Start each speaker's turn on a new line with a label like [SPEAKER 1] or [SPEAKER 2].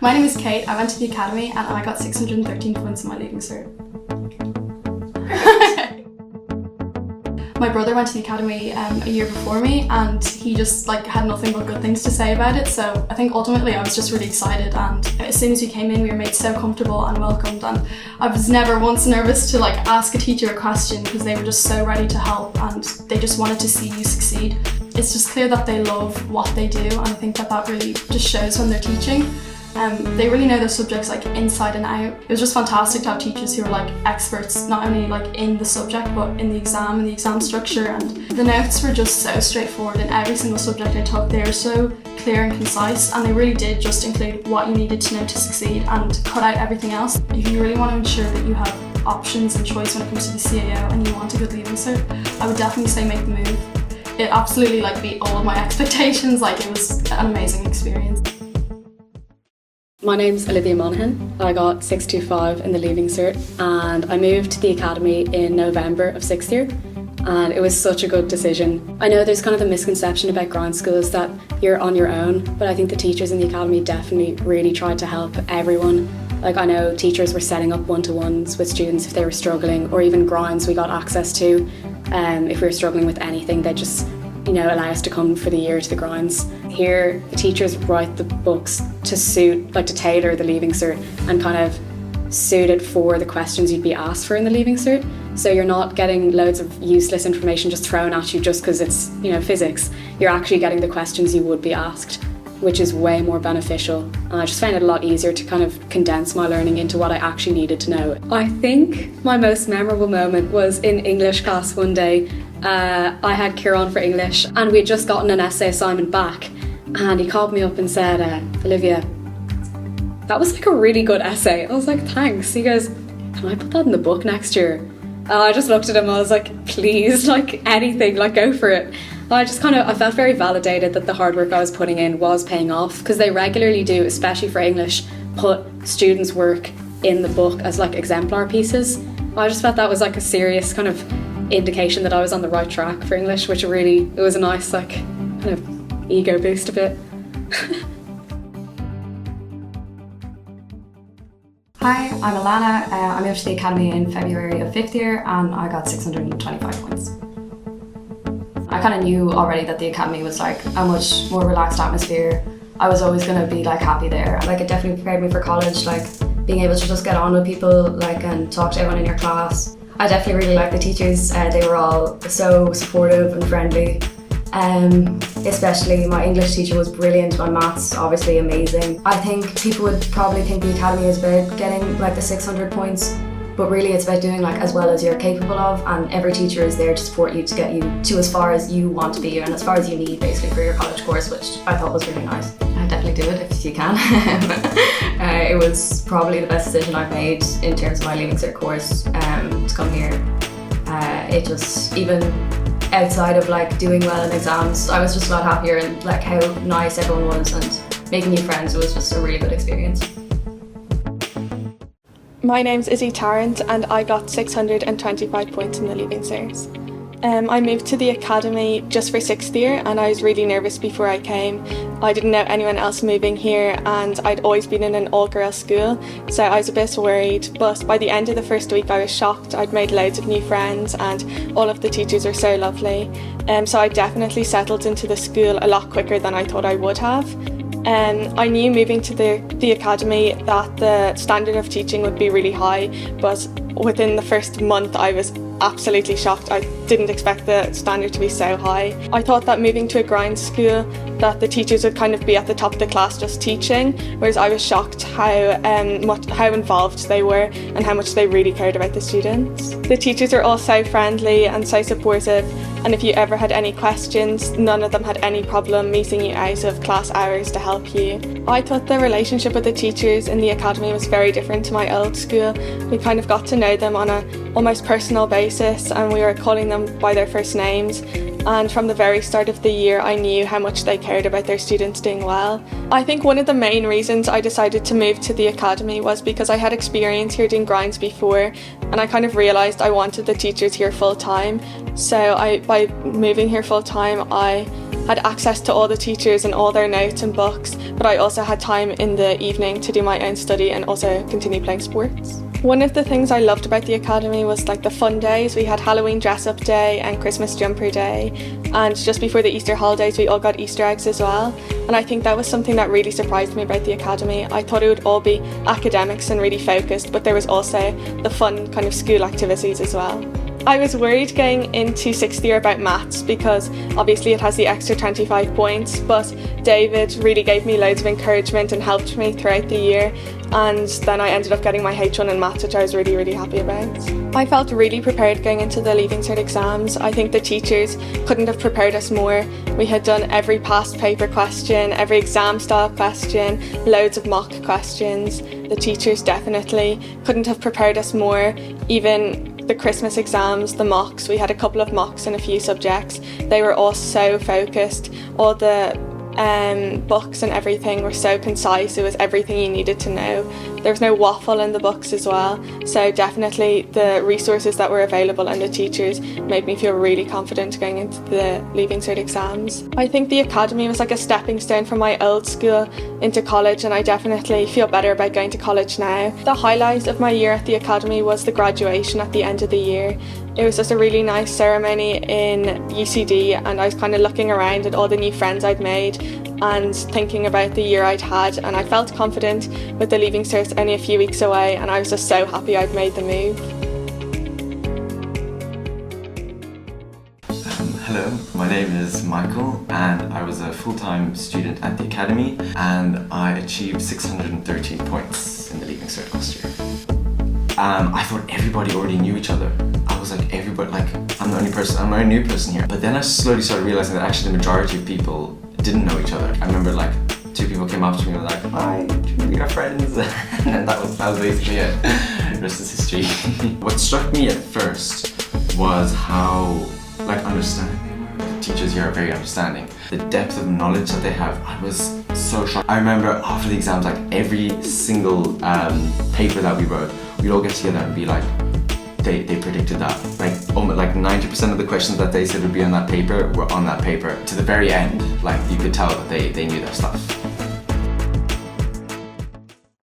[SPEAKER 1] My name is Kate. I went to the academy and I got 613 points in my leaving cert. My brother went to the academy a year before me and he just had nothing but good things to say about it, so I think ultimately I was just really excited, and as soon as we came in we were made so comfortable and welcomed, and I was never once nervous to ask a teacher a question because they were just so ready to help and they just wanted to see you succeed. It's just clear that they love what they do, and I think that really just shows when they're teaching. They really know their subjects inside and out. It was just fantastic to have teachers who were experts, not only in the subject but in the exam structure, and the notes were just so straightforward in every single subject I took. They were so clear and concise, and they really did just include what you needed to know to succeed and cut out everything else. If you really want to ensure that you have options and choice when it comes to the CAO and you want a good leaving cert, I would definitely say make the move. It absolutely beat all of my expectations. It was an amazing experience.
[SPEAKER 2] My name's Olivia Monaghan. I got 625 in the leaving cert and I moved to the academy in November of 6th year, and it was such a good decision. I know there's kind of the misconception about grind schools that you're on your own, but I think the teachers in the academy definitely really tried to help everyone. I know teachers were setting up one-to-ones with students if they were struggling, or even grinds we got access to. If we were struggling with anything, they just allow us to come for the year to the grinds. Here, the teachers write the books to suit, to tailor the leaving cert and kind of suit it for the questions you'd be asked for in the leaving cert. So you're not getting loads of useless information just thrown at you just because it's, physics. You're actually getting the questions you would be asked, which is way more beneficial. And I just found it a lot easier to kind of condense my learning into what I actually needed to know. I think my most memorable moment was in English class one day. I had Kieran for English and we'd just gotten an essay assignment back, and he called me up and said, Olivia, that was a really good essay. I was like, thanks. He goes, can I put that in the book next year? And I just looked at him, I was like, please, anything, go for it. I felt very validated that the hard work I was putting in was paying off, because they regularly do, especially for English, put students' work in the book as exemplar pieces. I just felt that was a serious kind of indication that I was on the right track for English, which it was a nice kind of ego boost a bit.
[SPEAKER 3] Hi, I'm Alana. I moved to the academy in February of 5th year and I got 625 points. I kind of knew already that the academy was a much more relaxed atmosphere. I was always going to be happy there. It definitely prepared me for college, being able to just get on with people and talk to everyone in your class. I definitely really liked the teachers. They were all so supportive and friendly. Especially my English teacher was brilliant, my maths obviously amazing. I think people would probably think the academy is about getting the 600 points, but really it's about doing as well as you're capable of, and every teacher is there to support you to get you to as far as you want to be and as far as you need basically for your college course, which I thought was really nice. I definitely do it if you can. It was probably the best decision I've made in terms of my leaving cert course to come here. It just, even outside of doing well in exams, I was just a lot happier, and how nice everyone was and making new friends. It was just a really good experience.
[SPEAKER 4] My name's Izzy Tarrant and I got 625 points in the leaving cert. I moved to the academy just for 6th year and I was really nervous before I came. I didn't know anyone else moving here and I'd always been in an all-girls school, so I was a bit worried, but by the end of the first week I was shocked. I'd made loads of new friends and all of the teachers are so lovely. So I definitely settled into the school a lot quicker than I thought I would have. I knew moving to the academy that the standard of teaching would be really high, but within the first month I was absolutely shocked. I didn't expect the standard to be so high. I thought that moving to a grind school that the teachers would kind of be at the top of the class just teaching, whereas I was shocked how involved they were and how much they really cared about the students. The teachers are all so friendly and so supportive, and if you ever had any questions, none of them had any problem meeting you out of class hours to help you. I thought the relationship with the teachers in the academy was very different to my old school. We kind of got to know them on an almost personal basis and we were calling them by their first names, and from the very start of the year I knew how much they cared about their students doing well. I think one of the main reasons I decided to move to the academy was because I had experience here doing grinds before and I kind of realised I wanted the teachers here full time. So by moving here full time I had access to all the teachers and all their notes and books, but I also had time in the evening to do my own study and also continue playing sports. One of the things I loved about the academy was like the fun days. We had Halloween dress up day and Christmas jumper day, and just before the Easter holidays we all got Easter eggs as well, and I think that was something that really surprised me about the academy. I thought it would all be academics and really focused, but there was also the fun kind of school activities as well. I was worried going into sixth year about maths because obviously it has the extra 25 points, but David really gave me loads of encouragement and helped me throughout the year, and then I ended up getting my H1 in maths, which I was really, really happy about. I felt really prepared going into the Leaving Cert exams. I think the teachers couldn't have prepared us more. We had done every past paper question, every exam style question, loads of mock questions. The teachers definitely couldn't have prepared us more. Even the Christmas exams, the mocks, we had a couple of mocks in a few subjects. They were all so focused. All the books and everything were so concise. It was everything you needed to know. There was no waffle in the books as well. So definitely the resources that were available and the teachers made me feel really confident going into the Leaving Cert exams. I think the academy was like a stepping stone from my old school into college, and I definitely feel better about going to college now. The highlight of my year at the academy was the graduation at the end of the year. It was just a really nice ceremony in UCD, and I was kind of looking around at all the new friends I'd made and thinking about the year I'd had, and I felt confident with the Leaving Cert only a few weeks away, and I was just so happy I'd made the move.
[SPEAKER 5] Hello, my name is Michael and I was a full-time student at the academy, and I achieved 613 points in the Leaving Cert last year. I thought everybody already knew each other. I was like, everybody, like, I'm the only new person here. But then I slowly started realizing that actually the majority of people didn't know each other. I remember like 2 people came up to me and were like, hi, we are friends. And that was basically it. The rest is history. What struck me at first was how understanding they were. The teachers here are very understanding. The depth of knowledge that they have, I was so shocked. I remember after the exams, like every single paper that we wrote, we'd all get together and be like, they predicted that. Like 90% of the questions that they said would be on that paper were on that paper. To the very end, like you could tell that they knew their stuff.